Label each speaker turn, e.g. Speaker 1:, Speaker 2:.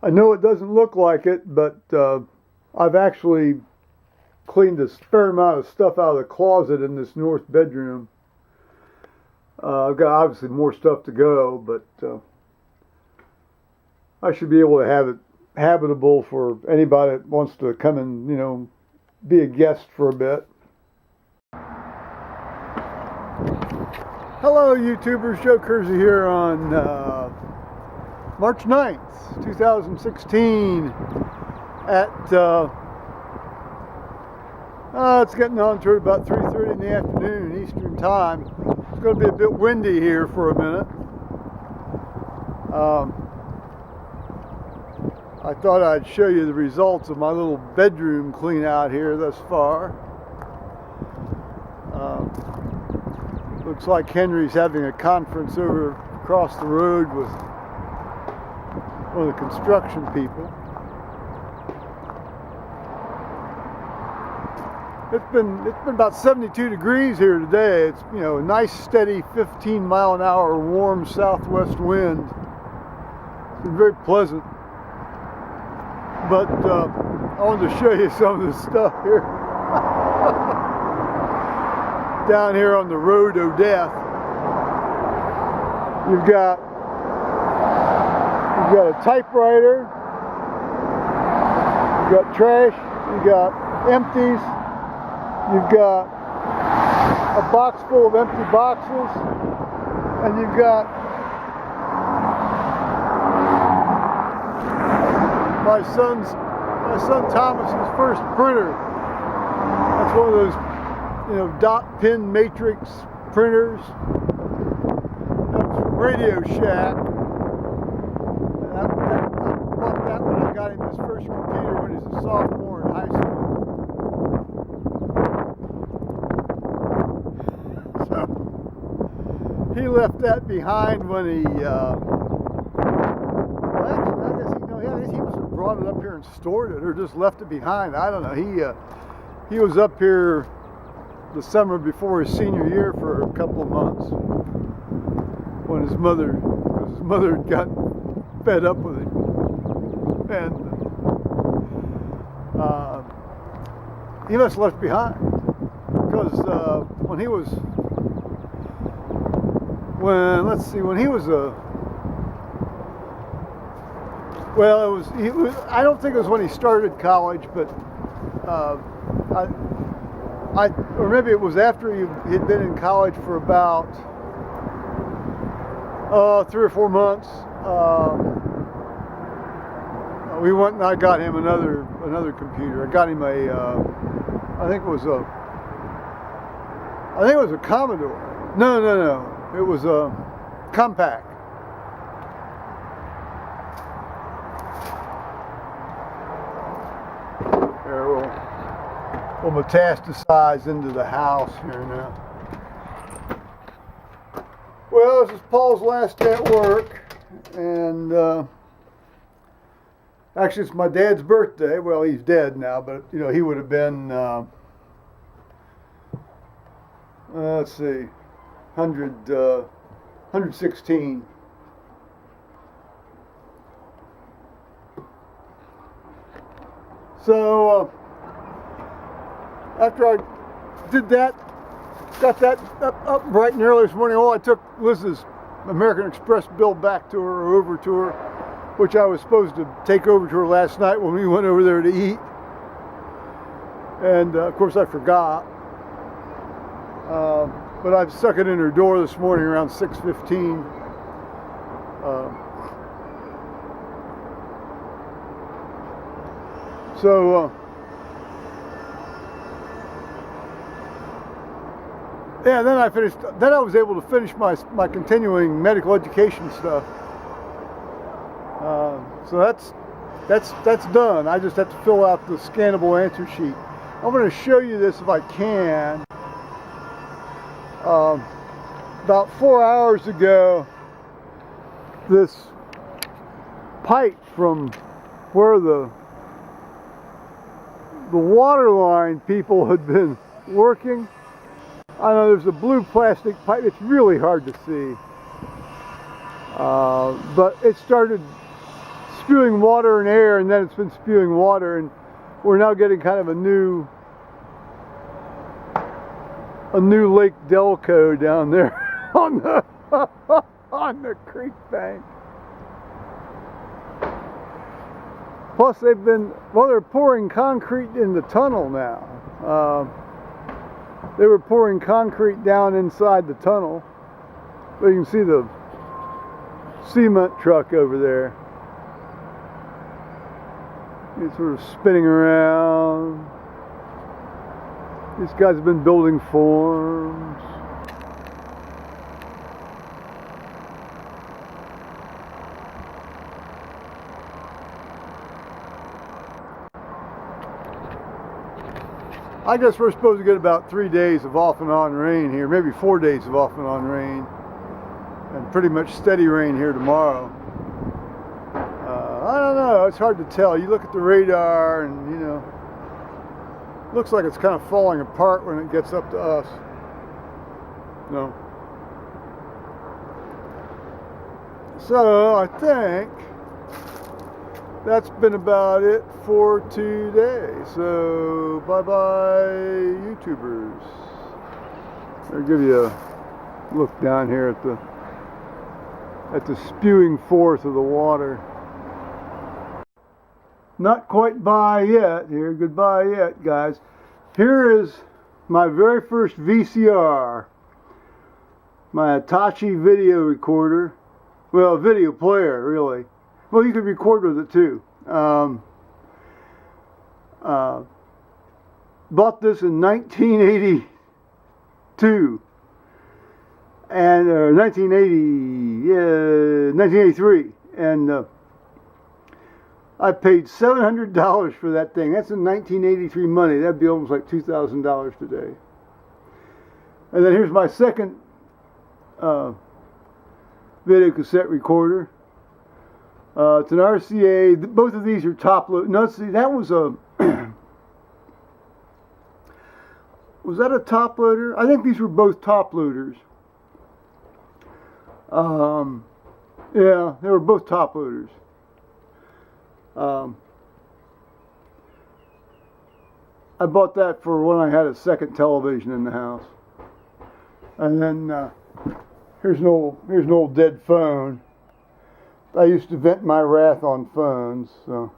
Speaker 1: I know it doesn't look like it, but I've actually cleaned a fair amount of stuff out of the closet in this north bedroom. I've got obviously more stuff to go, but I should be able to have it habitable for anybody that wants to come and, be a guest for a bit. Hello YouTubers, Joe Kersey here on March 9th, 2016 at, it's getting on to about 3:30 in the afternoon Eastern Time. It's going to be a bit windy here for a minute. I thought I'd show you the results of my little bedroom clean out here thus far. Looks like Henry's having a conference over across the road with one of the construction people. It's been about 72 degrees here today. It's a nice steady 15-mile-an-hour warm southwest wind. It's been very pleasant. But I wanted to show you some of the stuff here. Down here on the road of death, you've got a typewriter, you've got trash, you've got empties, you've got a box full of empty boxes, and you've got my son Thomas's first printer. That's one of those dot pin matrix printers. That was from Radio Shack. And I bought that when I got him his first computer when he was a sophomore in high school. So he left that behind when he he must have brought it up here and stored it, or just left it behind. I don't know. He was up here the summer before his senior year for a couple of months when his mother had gotten fed up with him, and he must have left behind because when he was I don't think it was when he started college, but or maybe it was after he'd been in college for about 3 or 4 months. We went and I got him another computer. I got him I think it was a Commodore. No. It was a Compaq. We'll metastasize into the house here now. Well, this is Paul's last day at work, and actually it's my dad's birthday. Well, he's dead now, but he would have been let's see, 116. So after I did that, got that up bright and early this morning, I took Liz's American Express bill back to her, or over to her, which I was supposed to take over to her last night when we went over there to eat. And of course I forgot. But I've stuck it in her door this morning around 6:15. Yeah, then I was able to finish my continuing medical education stuff. So that's done. I just have to fill out the scannable answer sheet. I'm going to show you this if I can. About 4 hours ago, this pipe from where the water line people had been working. I know there's a blue plastic pipe. It's really hard to see. But it started spewing water and air, and then it's been spewing water, and we're now getting kind of a new Lake Delco down there on the on the creek bank. Plus they're pouring concrete in the tunnel now. They were pouring concrete down inside the tunnel. But you can see the cement truck over there. It's sort of spinning around. These guys have been building forms. I guess we're supposed to get about 3 days of off and on rain here, maybe 4 days of off and on rain, and pretty much steady rain here tomorrow. I don't know, it's hard to tell. You look at the radar and, you know, looks like it's kind of falling apart when it gets up to us. No. So I think that's been about it for today. So bye-bye, YouTubers. I'll give you a look down here at the spewing force of the water. Not quite bye yet here. Goodbye yet, guys. Here is my very first VCR. My Hitachi video recorder. Well, video player, really. Well, you could record with it too. Bought this in 1982 and 1983, and I paid $700 for that thing. That's in 1983 money. That'd be almost like $2,000 today. And then here's my second video cassette recorder. It's an RCA. Both of these are top load. No, see, that was a was that a top loader? I think these were both top loaders. Yeah, they were both top loaders. I bought that for when I had a second television in the house. And then here's an old dead phone. I used to vent my wrath on phones, so